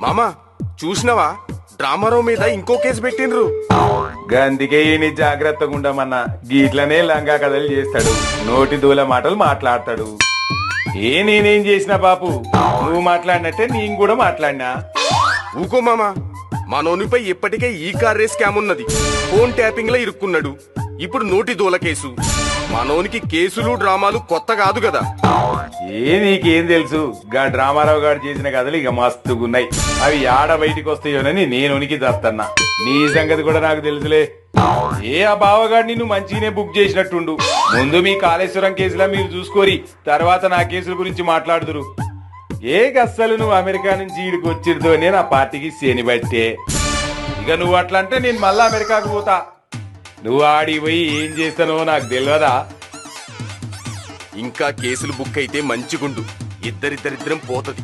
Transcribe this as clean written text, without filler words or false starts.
మామా చూసినవా డ్రామారావు మీద ఇంకో కేసు పెట్టిండ్రు. గందికే ఈయన జాగ్రత్తగా ఉండమన్నా. గీట్లనే లంగా కథలు చేస్తాడు, నోటి దూల మాటలు మాట్లాడతాడు. నేనేం చేసినా బాపు, నువ్వు మాట్లాడినట్టే నేను కూడా మాట్లాడినా. ఊకో మామా, మనోనిపై ఇప్పటికే ఈ కార్ రేస్ స్కామ్ ఉన్నది. ఫోన్ ట్యాపింగ్ లో ఇరుక్కున్నాడు. ఇప్పుడు నోటి దూల కేసు. మనోనికి కేసులు డ్రామాలు కొత్త కాదు కదా. నీకేం తెలుసు? గా డ్రామారావు గారు చేసిన కథలు ఇక మస్తుగున్నాయి. అవి ఆడ బయటికి వస్తాయోనని నేను ఉనికి చేస్తున్నా. నీ సంగతి కూడా నాకు తెలుసులే. ఆ బావగాడు నిన్ను మంచిగానే బుక్ చేసినట్టుండు. ముందు మీ కాళేశ్వరం కేసులా మీరు చూసుకోరి, తర్వాత నా కేసుల గురించి మాట్లాడుదురు. అస్సలు నువ్వు అమెరికా నుంచి ఈడికి వచ్చిరుతోనే నా పార్టీకి శని బట్టే. ఇక నువ్వు అట్లా అంటే నేను మళ్ళా అమెరికాకు పోతా. నువ్వు ఆడికి పోయి ఏం చేస్తానో నాకు తెలియదా? ఇంకా కేసులు బుక్ అయితే మంచిగుండు. ఇద్దరిద్దరిద్దరం పోతది.